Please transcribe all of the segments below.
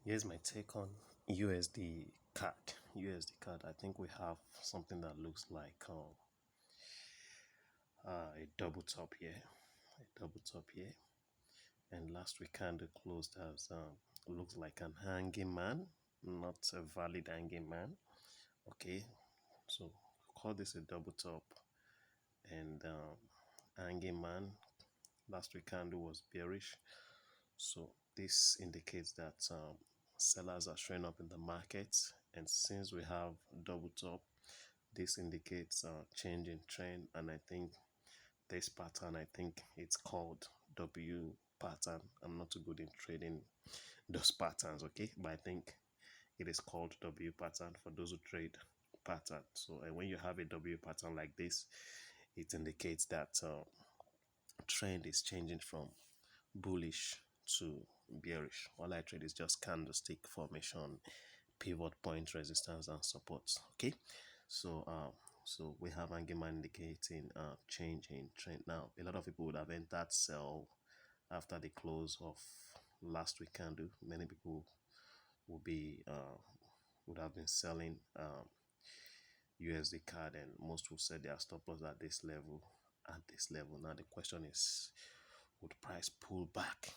Here's my take on USD CAD. USD CAD, I think we have something that looks like a double top here, and last week candle closed as looks like an hanging man, not a valid hanging man. Okay, so call this a double top, and hanging man. Last week candle was bearish, so this indicates that sellers are showing up in the market, and since we have double top, this indicates change in trend. And I think this pattern, I think it's called W pattern. I'm not too good in trading those patterns, okay, but I think it is called W pattern for those who trade pattern. So when you have a W pattern like this, it indicates that trend is changing from bullish to bearish. All I trade is just candlestick formation, pivot point, resistance and support. Okay, so so we have hanging man indicating change in trend. Now a lot of people would have entered sell after the close of last week candle. Many people will be would have been selling USD CAD, and most will set their stop loss at this level, Now the question is, would price pull back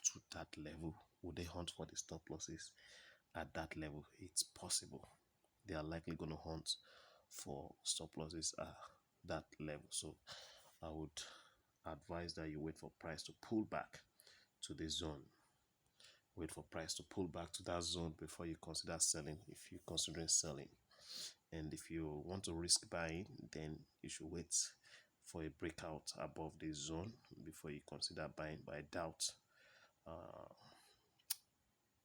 to that level? Would they hunt for the stop losses at that level? It's possible. They are likely going to hunt for stop losses at that level. So I would advise that you wait for price to pull back to this zone. Wait for price to pull back to that zone before you consider selling, if you're considering selling. And if you want to risk buying, then you should wait for a breakout above this zone before you consider buying. But I doubt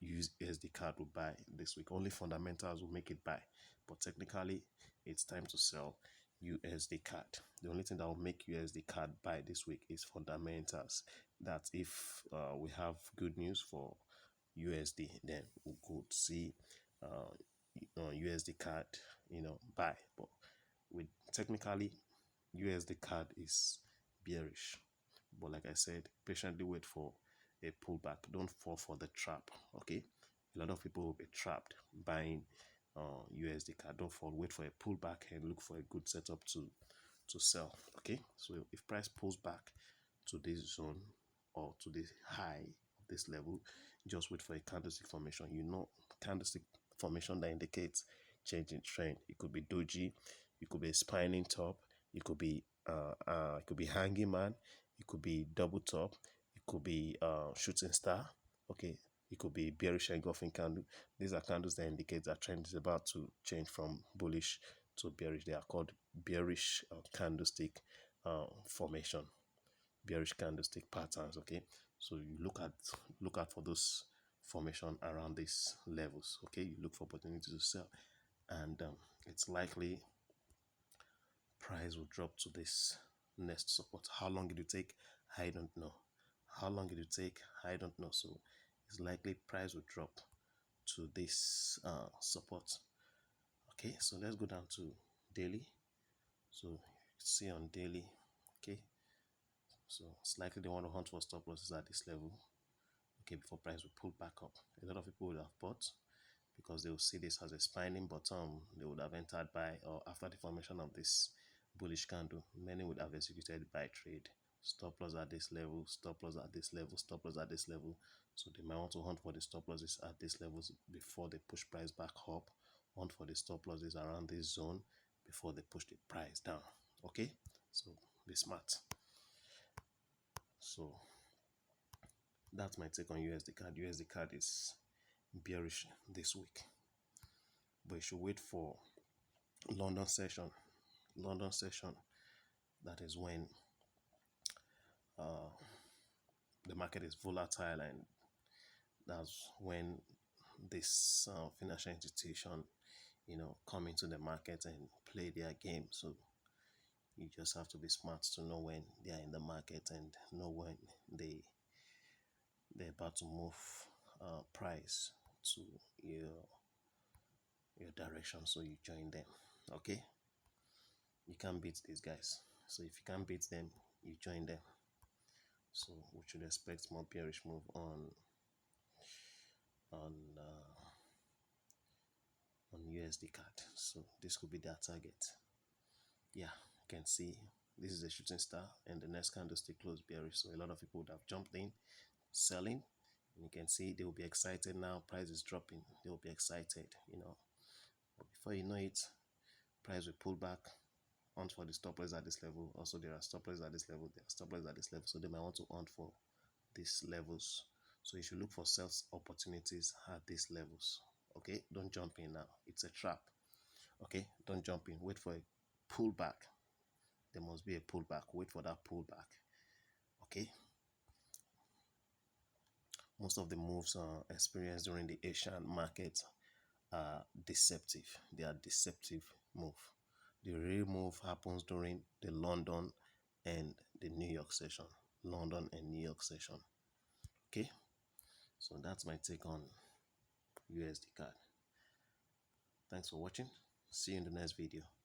USD CAD will buy this week. Only fundamentals will make it buy, but technically it's time to sell USD CAD. The only thing that will make USD CAD buy this week is fundamentals. That if we have good news for USD, then we could see USD CAD buy. But with technically USD CAD is bearish, but like I said, patiently wait for a pullback. Don't fall for the trap. Okay, a lot of people will be trapped buying USD CAD. Don't fall. Wait for a pullback and look for a good setup to sell. Okay, so if price pulls back to this zone or to the high of this level, just wait for a candlestick formation. Candlestick formation that indicates change in trend. It could be doji, it could be a spinning top, it could be hanging man, it could be double top, it could be shooting star. Okay, it could be bearish engulfing candle. These are candles that indicate that trend is about to change from bullish to bearish. They are called bearish candlestick formation, bearish candlestick patterns. Okay, so you look out for those formation around these levels. Okay, you look for opportunity to sell, and it's likely price will drop to this next support. How long it will take, I don't know. How long it will take, I don't know. So it's likely price will drop to this support. Okay, so let's go down to daily. So you see on daily. Okay, so it's likely they want to hunt for stop losses at this level. Okay, before price will pull back up. A lot of people would have bought because they will see this as a spinning bottom. They would have entered buy, or after the formation of this bullish candle, many would have executed buy trade. Stop loss at this level, stop loss at this level, stop loss at this level. So they might want to hunt for the stop losses at these levels before they push price back up. Hunt for the stop losses around this zone before they push the price down. Okay, so be smart. So that's my take on USD CAD. USD CAD is bearish this week, but you should wait for London session. That is when the market is volatile, and that's when this financial institution come into the market and play their game. So you just have to be smart to know when they are in the market and know when they're about to move price to your direction, so you join them. Okay, you can't beat these guys, so if you can't beat them, you join them. So we should expect more bearish move on USD CAD. So this could be their target. Yeah, you can see this is a shooting star, and the next candlestick closed bearish. So a lot of people would have jumped in, selling, and you can see they will be excited now. Price is dropping. They will be excited, But before you know it, price will pull back. Hunt for the stop loss at this level. Also, there are stop loss at this level. There are stop loss at this level. So they might want to hunt for these levels. So you should look for sales opportunities at these levels. Okay, don't jump in now. It's a trap. Okay, don't jump in. Wait for a pullback. There must be a pullback. Wait for that pullback. Okay. Most of the moves experienced during the Asian market are deceptive. They are deceptive move. The real move happens during the London and the New York session. London and New York session. Okay. So that's my take on USD CAD. Thanks for watching. See you in the next video.